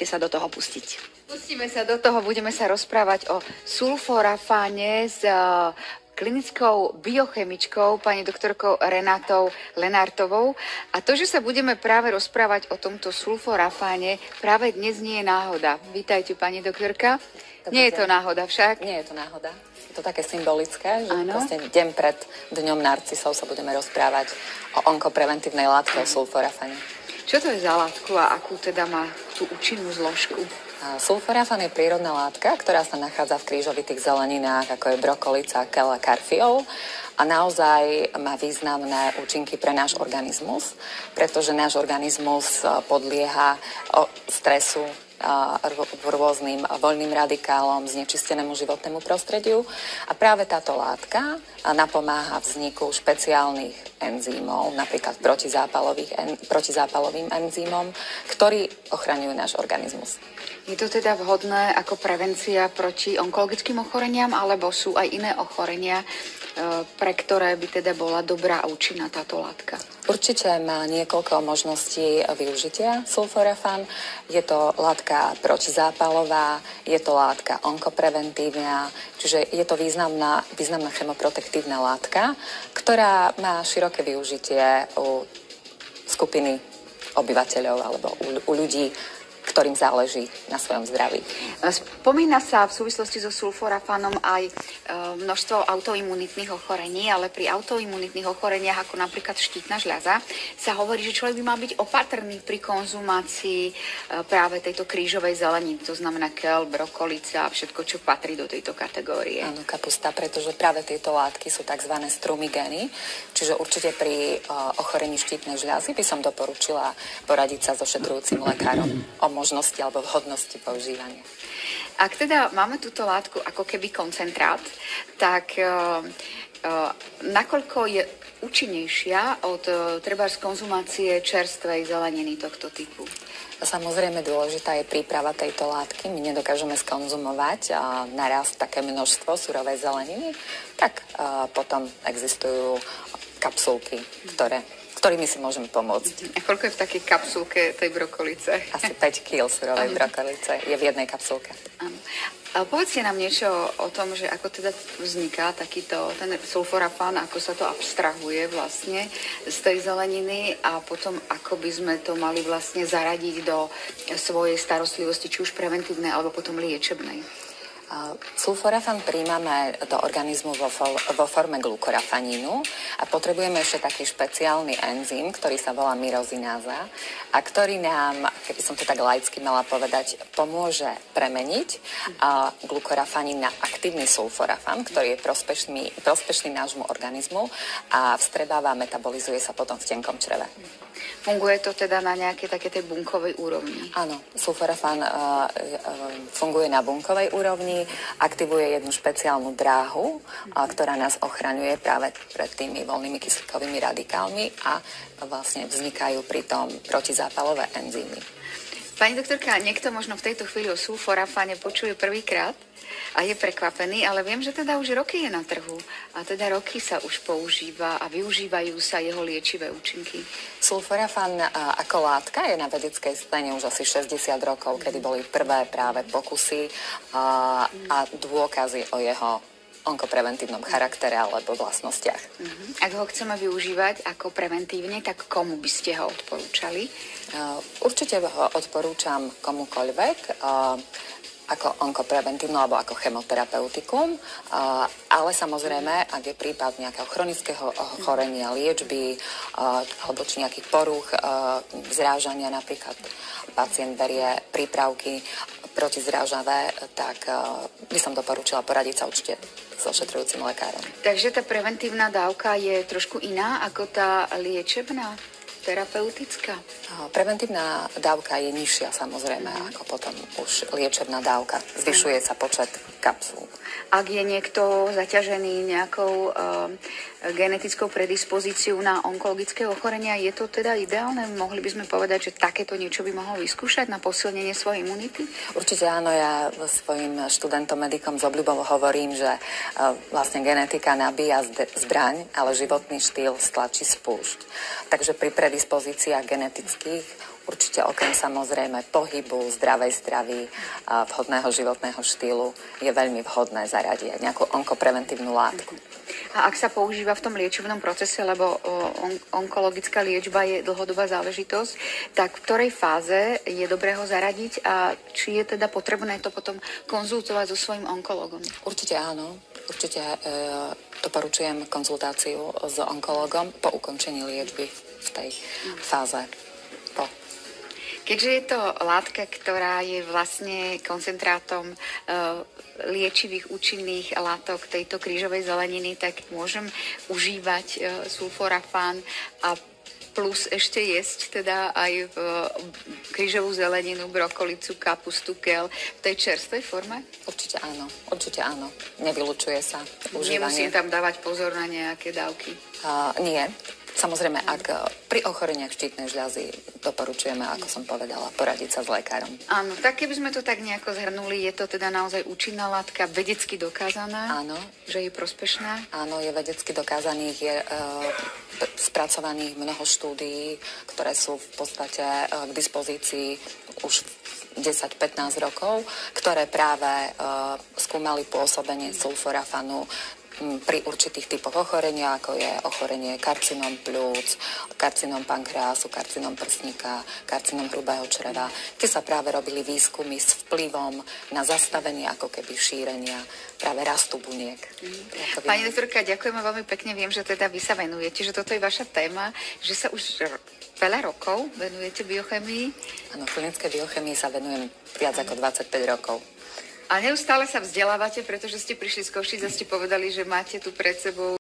Skúste sa do toho pustiť. Pustíme sa do toho, budeme sa rozprávať o sulforafáne s klinickou biochemičkou, pani doktorkou Renatou Lenartovou. A to, že sa budeme práve rozprávať o tomto sulforafáne, práve dnes nie je náhoda. Vítajte, pani doktorka. Nie je to náhoda však? Nie je to náhoda. Je to také symbolické, že vlastne deň pred dňom narcisov sa budeme rozprávať o onkopreventívnej látke, o sulforafane. Čo to je za látku a akú teda má tú účinnú zložku? Sulforafan je prírodná látka, ktorá sa nachádza v krížovitých zeleninách, ako je brokolica, kel a karfiol. A naozaj má významné účinky pre náš organizmus, pretože náš organizmus podlieha stresu, rôznym voľným radikálom, znečistenému životnému prostrediu. A práve táto látka napomáha vzniku špeciálnych enzýmov, napríklad protizápalovým enzýmom, ktorí ochraňujú náš organizmus. Je to teda vhodné ako prevencia proti onkologickým ochoreniam, alebo sú aj iné ochorenia, pre ktoré by teda bola dobrá a účinná táto látka? Určite má niekoľko možností využitia sulforafan. Je to látka protizápalová, je to látka onkopreventívna, čiže je to významná chemoprotektívna látka, ktorá má široké využitie u skupiny obyvateľov alebo u ľudí, ktorým záleží na svojom zdraví. Spomína sa v súvislosti so sulforafánom aj množstvo autoimunitných ochorení, ale pri autoimunitných ochoreniach, ako napríklad štítna žľaza, sa hovorí, že človek by mal byť opatrný pri konzumácii práve tejto krížovej zeleniny, to znamená keľ, brokolica a všetko, čo patrí do tejto kategórie. Áno, kapusta, pretože práve tieto látky sú tzv. Strumigeny, čiže určite pri ochorení štítnej žľazy by som doporučila poradiť sa so šetrujúcim lekárom o možnosti alebo vhodnosti používania. Ak teda máme túto látku ako keby koncentrát, tak nakoľko je účinnejšia od trebárs konzumácie čerstvej zeleniny tohto typu? Samozrejme dôležitá je príprava tejto látky. My nedokážeme skonzumovať naraz také množstvo surovej zeleniny, tak potom existujú kapsulky, ktorými si môžeme pomôcť. A koľko je v takej kapsulke tej brokolice? Asi 5 kg surovej brokolice je v jednej kapsulke. Áno. A povedzte nám niečo o tom, že ako teda vzniká ten sulforafán, ako sa to abstrahuje vlastne z tej zeleniny a potom ako by sme to mali vlastne zaradiť do svojej starostlivosti, či už preventívnej alebo potom liečebnej. Sulforafan príjmame do organizmu vo forme glukorafanínu a potrebujeme ešte taký špeciálny enzym, ktorý sa volá myrozináza a ktorý nám, keby som to tak laicky mala povedať, pomôže premeniť glukorafanín na aktívny sulforafan, ktorý je prospešný nášmu organizmu a vstrebáva a metabolizuje sa potom v tenkom čreve. Funguje to teda na nejakej také tej bunkovej úrovni? Áno, sulforafan funguje na bunkovej úrovni, aktivuje jednu špeciálnu dráhu, ktorá nás ochraňuje práve pred tými voľnými kyslíkovými radikálmi a vlastne vznikajú pritom protizápalové enzymy. Pani doktorka, niekto možno v tejto chvíli o sulforafáne počuje prvýkrát a je prekvapený, ale viem, že teda už roky je na trhu a teda roky sa už používa a využívajú sa jeho liečivé účinky. Sulforafan ako látka je na vedeckej scéne už asi 60 rokov, kedy boli prvé práve pokusy a dôkazy o jeho onkopreventívnom charaktere alebo vlastnostiach. Ak ho chceme využívať ako preventívne, tak komu by ste ho odporúčali? Určite ho odporúčam komukoľvek, ako onkopreventívnu alebo ako chemoterapeutikum, ale samozrejme, ak je prípad nejakého chronického ochorenia, liečby alebo či nejakých porúch zrážania, napríklad pacient berie prípravky protizrážavé, tak by som doporučila poradiť sa určite so šetrujúcim lekárom. Takže tá preventívna dávka je trošku iná ako tá liečebná? Terapeutická? Preventívna dávka je nižšia samozrejme ako potom už liečebná dávka. Zvyšuje sa počet kapsúl. Ak je niekto zaťažený nejakou genetickou predispozíciou na onkologické ochorenia, je to teda ideálne? Mohli by sme povedať, že takéto niečo by mohol vyskúšať na posilnenie svojej imunity? Určite áno, ja svojim študentom, medikom s obľubou hovorím, že vlastne genetika nabíja zbraň, ale životný štýl stlačí spúšť. Takže pri predispozíciách genetických Určite okrem samozrejme pohybu, zdravej stravy a vhodného životného štýlu je veľmi vhodné zaradiť nejakú onkopreventívnu látku. A ak sa používa v tom liečebnom procese, lebo onkologická liečba je dlhodobá záležitosť, tak v ktorej fáze je dobré ho zaradiť a či je teda potrebné to potom konzultovať so svojím onkologom? Určite áno. Určite doporučujem konzultáciu s onkologom po ukončení liečby v tej fáze po. Keďže je to látka, ktorá je vlastne koncentrátom liečivých účinných látok tejto krížovej zeleniny, tak môžem užívať sulforafán a plus ešte jesť teda aj krížovú zeleninu, brokolicu, kapustu, keľ v tej čerstvej forme? Určite áno. Nevylučuje sa užívanie. Nemusím tam dávať pozor na nejaké dávky? Nie. Samozrejme, ak pri ochoreniach štítnej žľazy doporučujeme, ako som povedala, poradiť sa s lekárom. Áno, tak keby sme to tak nejako zhrnuli, je to teda naozaj účinná látka, vedecky dokázaná, áno, že je prospešná? Áno, je vedecky dokázaných, je spracovaných mnoho štúdií, ktoré sú v podstate k dispozícii už 10-15 rokov, ktoré práve skúmali pôsobenie sulforafanu pri určitých typoch ochorenia, ako je ochorenie karcinom pľúc, karcinom pankreasu, karcinom prsníka, karcinom hrubého čreva, kde sa práve robili výskumy s vplyvom na zastavenie ako keby šírenia práve rastu buniek. Pani doktorka, ďakujeme veľmi pekne. Viem, že teda vy sa venujete, že toto je vaša téma, že sa už veľa rokov venujete biochemii. Áno, klinické biochemii sa venujem viac ako 25 rokov. A neustále sa vzdelávate, pretože ste prišli z Košíc a ste povedali, že máte tu pred sebou